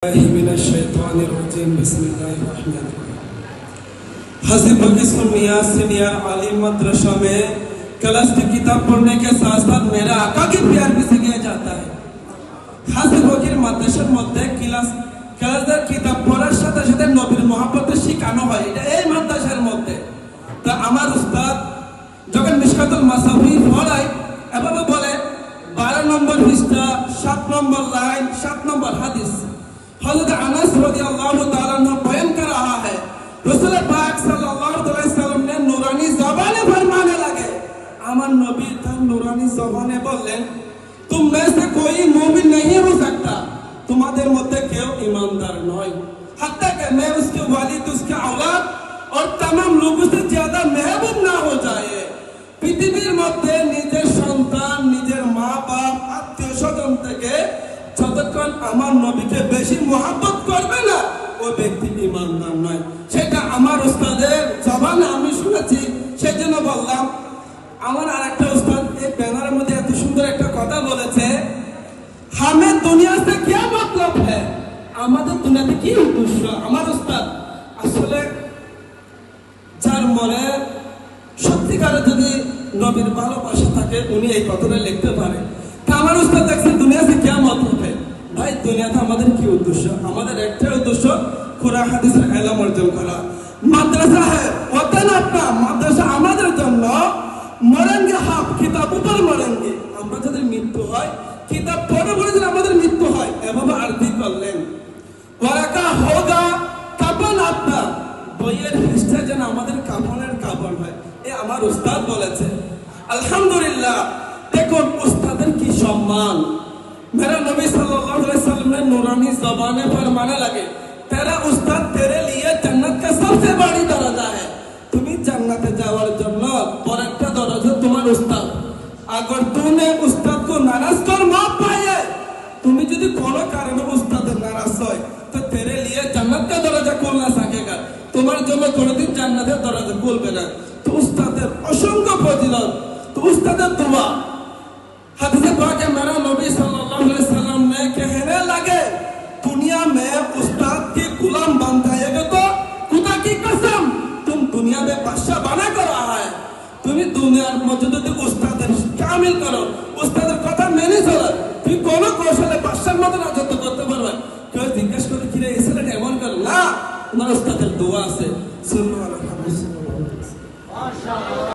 من الشيطان الرجيم بسم الله الرحمن الرحيم। हाजी बल्किसुर मियां senior आलिम मदरसा में class की किताब पढ़ने के साथ साथ मेरा आका के प्यार भी सिखाया जाता है। हाजी बल्किर मदरसार मध्य क्लासের किताब পড়ার সাথে সাথে নবীর মহব্বত শেখানো হয়। এটা এই মাদ্রাসার মধ্যে। তা আমার উস্তাদ যখন মিশকাতুল মাসাবির পড়ায় এভাবে বলে 12 নম্বর পৃষ্ঠা 7 নম্বর লাইন 7 নম্বর হাদিস हज़रत अनस रज़ियल्लाहु ताला अन्हु बयान कर रहा है रसूल पाक सल्लल्लाहु अलैहि वसल्लम ने नूरानी ज़बाने फरमाने लगे अमर नबी था नूरानी ज़बाने बोलें तुम में से कोई मोमिन नहीं हो सकता तुम्हारे मध्य क्यों ईमानदार नहीं हत्ता कि मैं उसके वालिद उसके औलाद और तमाम लोगों से ज्यादा महबूब ना हो जाए पृथ्वीर मध्य निजेर सन्तान निजेर माँ बाप आत्मीय स्वजन থেকে যতক্ষণ আমার নবীকে বেশি মহব্বত করবে না ওই ব্যক্তি ঈমানদার নয়। সেটা আমার উস্তাদের জবানে আমি শুনেছি, সেজন্য বললাম। আমার আরেকটা উস্তাদ এই ব্যানারের মধ্যে এত সুন্দর একটা কথা বলেছে, हमें दुनिया से क्या मतलब है, আমাদের দুনিয়াতে কি উদ্দেশ্য। আমার উস্তাদ আসলে যার মনে সত্যিকারে যদি নবীর ভালোবাসা থাকে উনি এই কথাটা লিখতে পারে। আমার উস্তাদ দেখছে দুনিয়া से क्या मतलब है, ভাই দুনিয়াতে আমাদের কি উদ্দেশ্য? আমাদের একটাই উদ্দেশ্য কোরআন হাদিসের ইলম অর্জন করা। মাদ্রাসা है ওয়াতান আপনা, মাদ্রাসা আমাদের জন্য। মরেঙ্গে হাফ কিতাব উপর মরেঙ্গে, আমরা যদি মৃত্যু হয় কিতাব পড়ে পড়ে যদি আমাদের মৃত্যু হয় এভাবে আরবি করলেন। ওয়ারাকা হোগা কাফন আপনা, বইয়ের পৃষ্ঠা যেন আমাদের কাফনের কাফন হয়, এ আমার উস্তাদ বলেছে। আলহামদুলিল্লাহ, देखो उस्तादर की सम्मान। मेरा नबी सल्लल्लाहु अलैहि वसल्लम ने नूरानी ज़बाने फरमाने लगे तेरा उस्ताद तेरे लिए जन्नत का सबसे बड़ी दरजा है। तुम्हें जन्नते जाওয়ার জন্য বড় একটা দরজা তোমার উস্তাদ। अगर तूने उस्ताद को नाराज कर माफ पाए, তুমি যদি কোনো কারণে উস্তাদের নারাজ হয় তো तेरे लिए जन्नत का दरजा खोल ना सकेगा, তোমার জন্য কোনোদিন জান্নাতের দরজা খুলবে না। তো উস্তাদের অসংখ্য ফজিলত, তো উস্তাদের দোয়া। हदीस पाक में मेरा नबी सल्लल्लाहु अलैहि वसल्लम ने कहने लगे दुनिया में उस्ताद के गुलाम बन जाएगा तो खुदा की कसम तुम दुनिया में बादशाह बना कर रहा है। तुम्हें दुनिया में मौजूद उस्ताद शामिल करो, उस्ताद